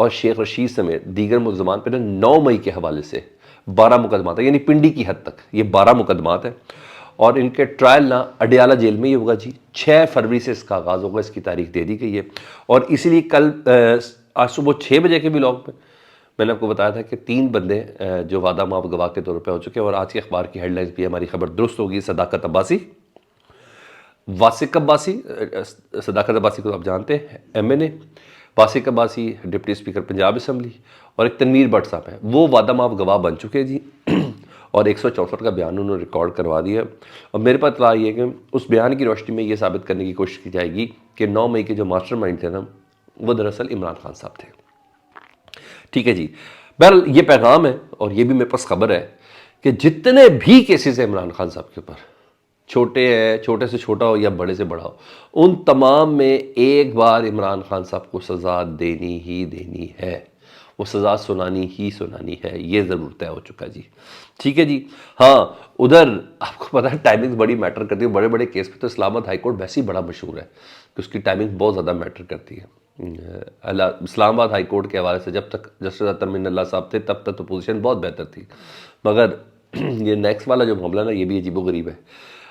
اور شیخ رشید سمیت دیگر ملزمان پہ 9 مئی کے حوالے سے 12 مقدمات ہیں، یعنی پنڈی کی حد تک یہ 12 مقدمات ہیں، اور ان کے ٹرائل نہ اڈیالہ جیل میں ہی ہوگا جی۔ 6 فروری سے اس کا آغاز ہوگا، اس کی تاریخ دے دی گئی ہے، اور اسی لیے کل آج صبح 6 بجے کے ولاگ میں نے آپ کو بتایا تھا کہ 3 بندے جو وعدہ مآب گواہ کے طور پہ ہو چکے ہیں، اور آج کے اخبار کی ہیڈ لائنز بھی ہماری خبر درست ہوگی۔ صداقت عباسی، واسق عباسی، صداقت عباسی کو آپ جانتے ہیں M N A, Wasiq Abbasi deputy speaker Punjab assembly, اور ایک تنویر بٹ صاحب ہیں، وہ وعدہ مآب گواہ بن چکے ہیں جی، اور 164 کا بیان انہوں نے ریکارڈ کروا دیا ہے۔ اور میرے پاس اطلاع یہ ہے کہ اس بیان کی روشنی میں یہ ثابت کرنے کی کوشش کی جائے گی کہ 9 مئی کے جو ماسٹر مائنڈ تھے نا، وہ دراصل عمران خان صاحب تھے۔ ٹھیک ہے جی، بہرحال یہ پیغام ہے، اور یہ بھی میرے پاس خبر ہے کہ جتنے بھی کیسز ہیں عمران خان صاحب کے اوپر، چھوٹے ہیں، چھوٹے سے چھوٹا ہو یا بڑے سے بڑا ہو، ان تمام میں ایک بار عمران خان صاحب کو سزا دینی ہی دینی ہے، وہ سزا سنانی ہی سنانی ہے، یہ ضرور طے ہو چکا جی۔ ٹھیک ہے جی، ہاں ادھر آپ کو پتہ ہے ٹائمنگ بڑی میٹر کرتی ہے، بڑے بڑے کیس پہ تو اسلام آباد ہائی کورٹ ویسے ہی بڑا مشہور ہے کہ اس کی ٹائمنگ بہت زیادہ میٹر کرتی ہے۔ اسلام آباد ہائی کورٹ کے حوالے سے جب تک جسٹس اطہر من اللہ صاحب تھے تب تک تو پوزیشن بہت بہتر تھی، مگر یہ نیکسٹ والا جو معاملہ نا، یہ بھی عجیب و غریب ہے۔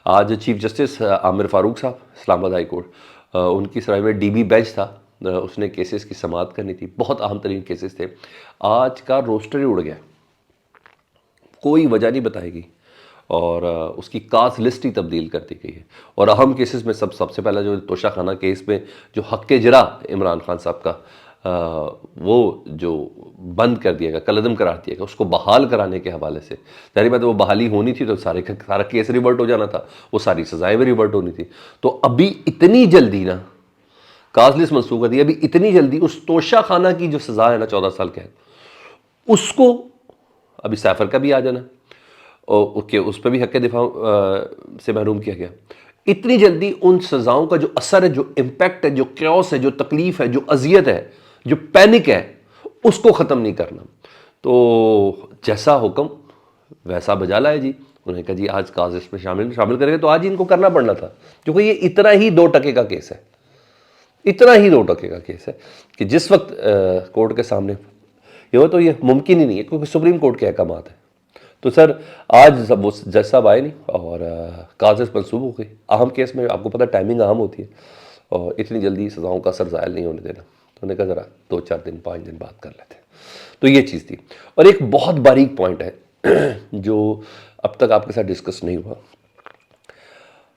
آج چیف جسٹس عامر فاروق صاحب اسلام آباد ہائی کورٹ، ان کی سرائے میں ڈی بی بینچ تھا، اس نے کیسز کی سماعت کرنی تھی، بہت اہم ترین کیسز تھے، آج کا روسٹر ہی اڑ گیا، کوئی وجہ نہیں بتائی گئی، اور اس کی کاز لسٹ ہی تبدیل کر دی گئی ہے۔ اور اہم کیسز میں سب سے پہلا جو توشہ خانہ کیس میں جو حق جرا عمران خان صاحب کا وہ جو بند کر دیا گیا، کالعدم قرار دیا گیا، اس کو بحال کرانے کے حوالے سے، ظاہر بات ہے وہ بحالی ہونی تھی تو سارا کیس ریورٹ ہو جانا تھا، وہ ساری سزائیں بھی ریورٹ ہونی تھی، تو ابھی اتنی جلدی نا کاز لسٹ منسوخ کر دی، ابھی اتنی جلدی اس توشہ خانہ کی جو سزا ہے نا 14 سال قید، اس کو ابھی سیفر کا بھی آ جانا، اور کہ اس پہ بھی حق دفاع سے محروم کیا گیا، اتنی جلدی ان سزاؤں کا جو اثر ہے، جو امپیکٹ ہے، جو کیوس ہے، جو تکلیف ہے، جو اذیت ہے، جو پینک ہے، اس کو ختم نہیں کرنا۔ تو جیسا حکم ویسا بجا لائے جی، انہوں نے کہا جی آج کاز اس میں شامل کریں گے، تو آج ہی ان کو کرنا پڑنا تھا، کیونکہ یہ اتنا ہی 2 ٹکے کا کیس ہے، اتنا ہی 2 ٹکے کا کیس ہے کہ جس وقت کورٹ کے سامنے یہ ہو تو یہ ممکن ہی نہیں ہے، کیونکہ سپریم کورٹ کے احکامات ہیں۔ تو سر آج وہ جج صاحب آئے نہیں، اور کازز منسوخ ہو گئی۔ اہم کیس میں آپ کو پتہ ٹائمنگ اہم ہوتی ہے، اور اتنی جلدی سزاؤں کا اثر زائل نہیں ہونے دینا، تو انہوں نے کہا ذرا 2-4 دن 5 دن بعد کر لیتے ہیں۔ تو یہ چیز تھی، اور ایک بہت باریک پوائنٹ ہے جو اب تک آپ کے ساتھ ڈسکس نہیں ہوا،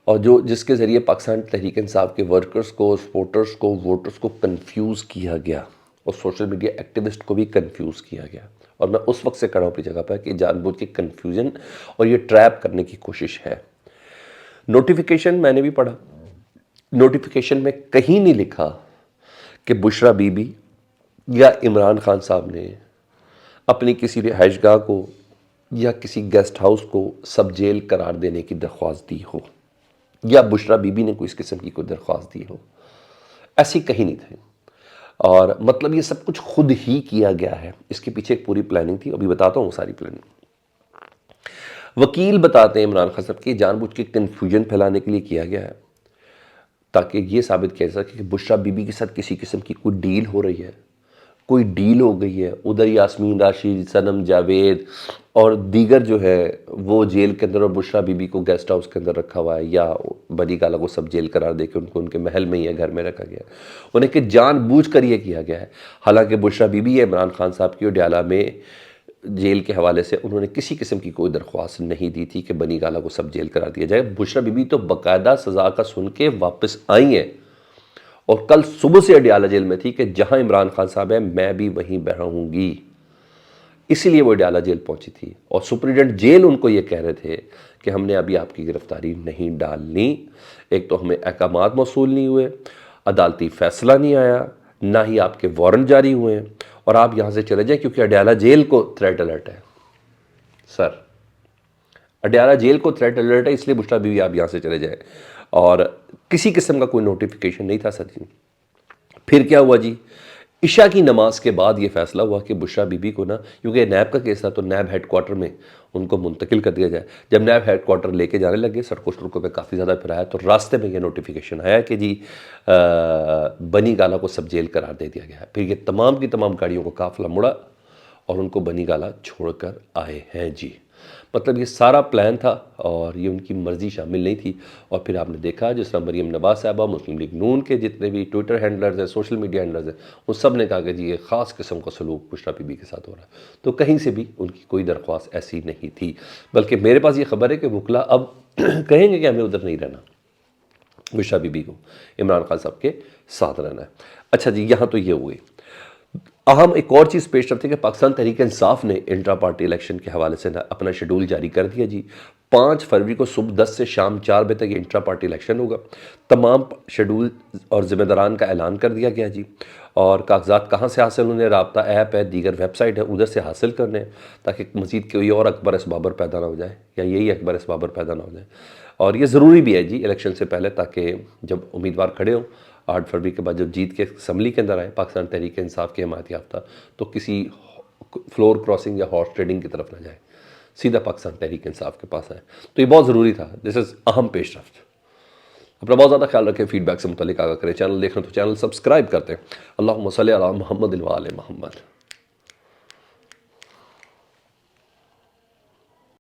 اور جس کے ذریعے پاکستان تحریک انصاف کے ورکرز کو، سپورٹرز کو، ووٹرز کو کنفیوز کیا گیا، اور سوشل میڈیا ایکٹیوسٹ کو بھی کنفیوز کیا گیا، اور میں اس وقت سے کھڑا ہوں اپنی جگہ پر کہ جان بوجھ کے کنفیوژن اور یہ ٹریپ کرنے کی کوشش ہے۔ نوٹیفیکیشن میں نے بھی پڑھا، نوٹیفیکیشن میں کہیں نہیں لکھا کہ بشرا بی بی یا عمران خان صاحب نے اپنی کسی رہائش گاہ کو یا کسی گیسٹ ہاؤس کو سب جیل قرار دینے کی درخواست دی ہو، یا بشرا بی بی نے کوئی اس قسم کی کوئی درخواست دی ہو، ایسی کہیں نہیں تھی۔ اور مطلب یہ سب کچھ خود ہی کیا گیا ہے، اس کے پیچھے ایک پوری پلاننگ تھی، ابھی بتاتا ہوں ساری پلاننگ۔ وکیل بتاتے ہیں عمران خان صاحب کی جان بوجھ کے کنفیوژن پھیلانے کے لیے کیا گیا ہے، تاکہ یہ ثابت کیا جا سکے کہ بشرا بی بی کے ساتھ کسی قسم کی کوئی ڈیل ہو رہی ہے، کوئی ڈیل ہو گئی ہے، ادھر یاسمین راشد، صنم جاوید اور دیگر جو ہے وہ جیل کے اندر، اور بشرا بی بی کو گیسٹ ہاؤس کے اندر رکھا ہوا ہے، یا بنی گالہ کو سب جیل قرار دے کے ان کے محل میں ہی ہے، گھر میں رکھا گیا ہے، انہیں کہ جان بوجھ کر یہ کیا گیا ہے۔ حالانکہ بشرا بی بی عمران خان صاحب کی اڈیالہ میں جیل کے حوالے سے انہوں نے کسی قسم کی کوئی درخواست نہیں دی تھی کہ بنی گالہ کو سب جیل قرار دیا جائے۔ بشرا بی بی تو باقاعدہ سزا کا سن کے واپس آئی ہیں، اور کل صبح سے اڈیالہ جیل میں تھی کہ جہاں عمران خان صاحب ہیں میں بھی وہیں رہوں گی، اسی لیے وہ اڈیالہ جیل پہنچی تھی، اور سپرنٹینڈنٹ جیل ان کو یہ کہہ رہے تھے کہ ہم نے ابھی آپ کی گرفتاری نہیں ڈالنی، ایک تو ہمیں احکامات موصول نہیں ہوئے، عدالتی فیصلہ نہیں آیا، نہ ہی آپ کے وارنٹ جاری ہوئے ہیں، اور آپ یہاں سے چلے جائیں کیونکہ اڈیالہ جیل کو تھریٹ الرٹ ہے۔ سر اڈیالہ جیل کو تھریٹ الرٹ ہے، اس لیے بشرا بی بی آپ یہاں سے چلے جائیں، اور کسی قسم کا کوئی نوٹیفیکیشن نہیں تھا سر جی۔ پھر کیا ہوا جی، عشاء کی نماز کے بعد یہ فیصلہ ہوا کہ بشریٰ بی بی کو نا، کیونکہ نیب کا کیس تھا تو نیب ہیڈ کوارٹر میں ان کو منتقل کر دیا جائے۔ جب نیب ہیڈ کوارٹر لے کے جانے لگے، سڑکوں سڑکوں پہ کافی زیادہ پھرایا، تو راستے میں یہ نوٹیفیکیشن آیا کہ جی بنی گالہ کو سب جیل قرار دے دیا گیا ہے۔ پھر یہ تمام کی تمام گاڑیوں کو قافلہ مڑا اور ان کو بنی گالہ چھوڑ کر آئے ہیں جی۔ مطلب یہ سارا پلان تھا اور یہ ان کی مرضی شامل نہیں تھی۔ اور پھر آپ نے دیکھا جس طرح مریم نواز صاحبہ، مسلم لیگ نون کے جتنے بھی ٹویٹر ہینڈلرز ہیں، سوشل میڈیا ہینڈلرز ہیں، ان سب نے کہا کہ جی یہ خاص قسم کا سلوک بشریٰ بی بی کے ساتھ ہو رہا ہے۔ تو کہیں سے بھی ان کی کوئی درخواست ایسی نہیں تھی، بلکہ میرے پاس یہ خبر ہے کہ وکلا اب کہیں گے کہ ہمیں ادھر نہیں رہنا، بشریٰ بی بی کو عمران خان صاحب کے ساتھ رہنا ہے۔ اچھا جی، یہاں تو یہ ہوئی۔ اہم ایک اور چیز پیش رفت ہے کہ پاکستان تحریک انصاف نے انٹرا پارٹی الیکشن کے حوالے سے اپنا شیڈول جاری کر دیا جی۔ 5 فروری کو صبح 10 سے شام 4 بجے تک یہ انٹرا پارٹی الیکشن ہوگا۔ تمام شیڈول اور ذمہ داران کا اعلان کر دیا گیا جی، اور کاغذات کہاں سے حاصل ہونے، رابطہ ایپ ہے، دیگر ویب سائٹ ہے، ادھر سے حاصل کرنے ہیں تاکہ مزید کوئی اور اکبر اسبابر پیدا نہ ہو جائے، یا یہی اکبر اسبابر پیدا نہ ہو جائے۔ اور یہ ضروری بھی ہے جی الیکشن سے پہلے، تاکہ جب امیدوار کھڑے ہوں 8 فروری کے بعد جب جیت کے اسمبلی کے اندر آئے پاکستان تحریک انصاف کے حمایت یافتہ، تو کسی فلور کراسنگ یا ہارس ٹریڈنگ کی طرف نہ جائے، سیدھا پاکستان تحریک انصاف کے پاس آئے۔ تو یہ بہت ضروری تھا، دس از اہم پیش رفت۔ اپنا بہت زیادہ خیال رکھیں، فیڈ بیک سے متعلق آگاہ کریں، چینل دیکھ رہے ہیں تو چینل سبسکرائب کرتے ہیں۔ اللہم صلی علی محمد و آل محمد۔